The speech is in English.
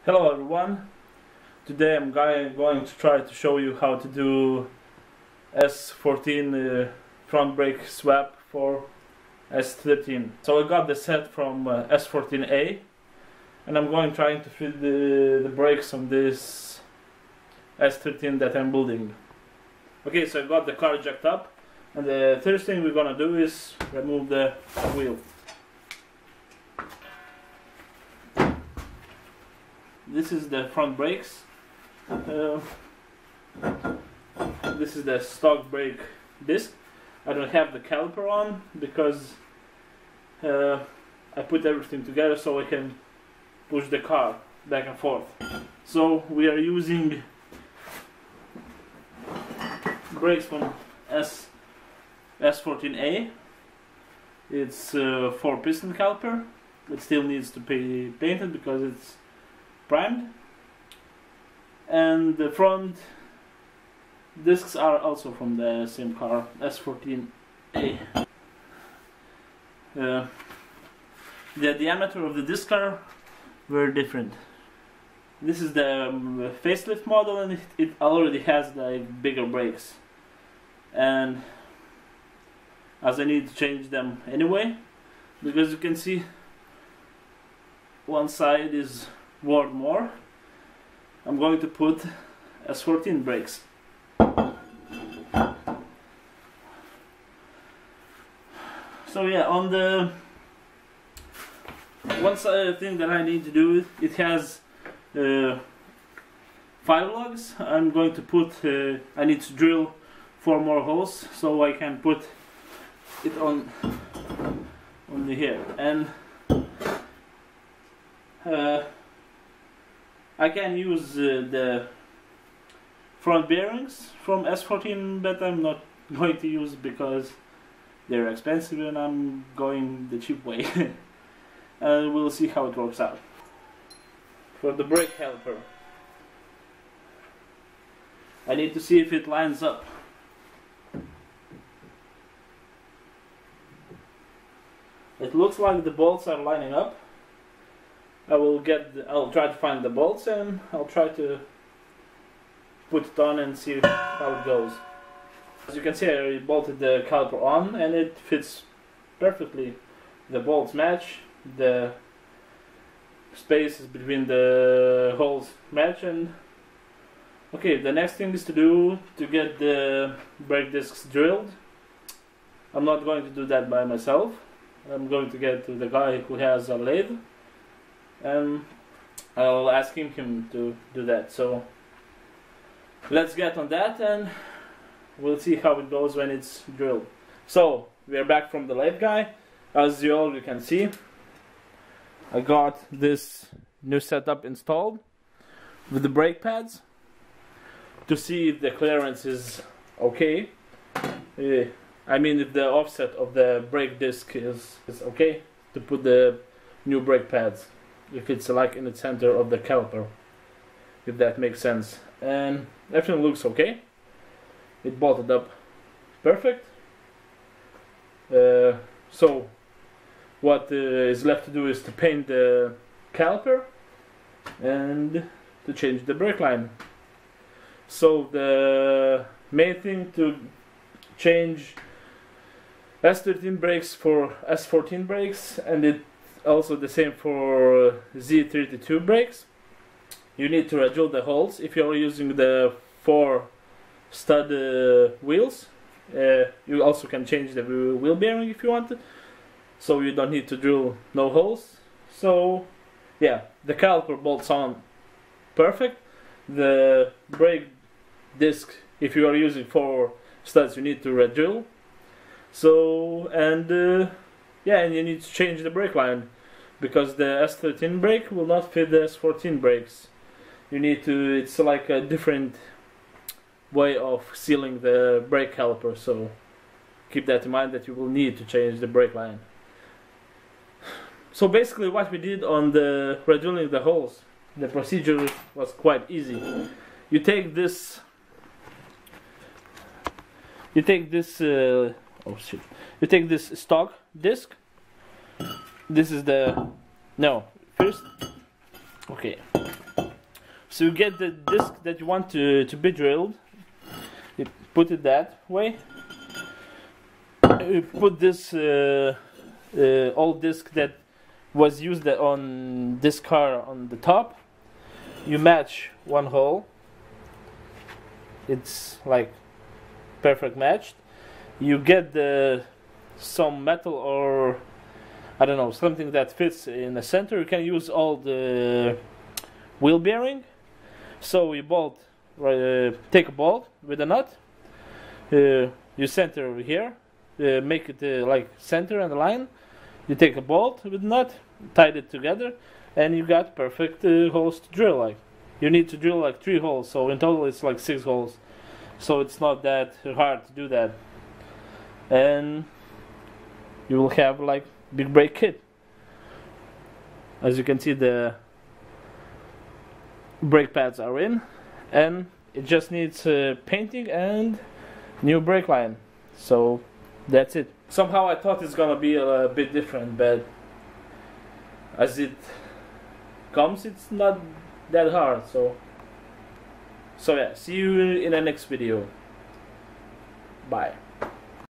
Hello everyone, today I'm going to try to show you how to do S14 front brake swap for S13. So I got the set from S14A and I'm trying to fit the brakes on this S13 that I'm building. Okay, so I got the car jacked up and the first thing we're gonna do is remove the wheel. This is the front brakes. This is the stock brake disc. I don't have the caliper on because I put everything together so I can push the car back and forth. So we are using brakes from S14A. It's a 4-piston caliper. It still needs to be painted because it's primed, and the front discs are also from the same car, S14A. The diameter of the discs are very different. This is the facelift model and it already has like bigger brakes, and as I need to change them anyway, because you can see one side is worn more, I'm going to put S14 brakes. So yeah, on the one side thing that I need to do, it has 5 lugs. I'm going to put, I need to drill 4 more holes so I can put it on here, and I can use the front bearings from S14, but I'm not going to use because they're expensive and I'm going the cheap way. And we'll see how it works out. For the brake caliper, I need to see if it lines up. It looks like the bolts are lining up. I'll try to find the bolts and I'll try to put it on and see how it goes. As you can see, I bolted the caliper on and it fits perfectly. The bolts match, the spaces between the holes match, and okay, the next thing is to get the brake discs drilled. I'm not going to do that by myself. I'm going to get to the guy who has a lathe, and I'll ask him to do that. So let's get on that and we'll see how it goes when it's drilled. So we are back from the lathe guy. As you all can see, I got this new setup installed with the brake pads to see if the clearance is okay. I mean, if the offset of the brake disc is okay to put the new brake pads, if it's like in the center of the caliper, if that makes sense. And everything looks okay. It bolted up perfect. So what is left to do is to paint the caliper and to change the brake line. So the main thing to change S13 brakes for S14 brakes, and it also the same for Z32 brakes. You need to adjust the holes. If you're using the 4 stud wheels, you also can change the wheel bearing if you want to, so you don't need to drill no holes. So yeah, the caliper bolts on perfect. The brake disc, if you are using 4 studs, you need to re-drill. So yeah, and you need to change the brake line because the S13 brake will not fit the S14 brakes. You need to, it's like a different way of sealing the brake caliper, so keep that in mind that you will need to change the brake line. So basically what we did on the re-drilling the holes, the procedure was quite easy. You take this you take this stock disc. This is the, no, first, okay, So you get the disc that you want to be drilled, you put it that way, you put this old disc that was used on this car on the top, you match one hole, it's like perfect matched. You get some metal or I don't know, something that fits in the center. You can use all the wheel bearing. So you bolt, take a bolt with a nut, you center over here, make it like center and line. You take a bolt with a nut, tied it together, and you got perfect holes to drill. Like you need to drill like 3 holes, so in total it's like 6 holes. So it's not that hard to do that, and you will have like big brake kit. As you can see, the brake pads are in, and it just needs painting and new brake line. So that's it. Somehow I thought it's gonna be a bit different, but as it comes, it's not that hard. So yeah, see you in the next video. Bye.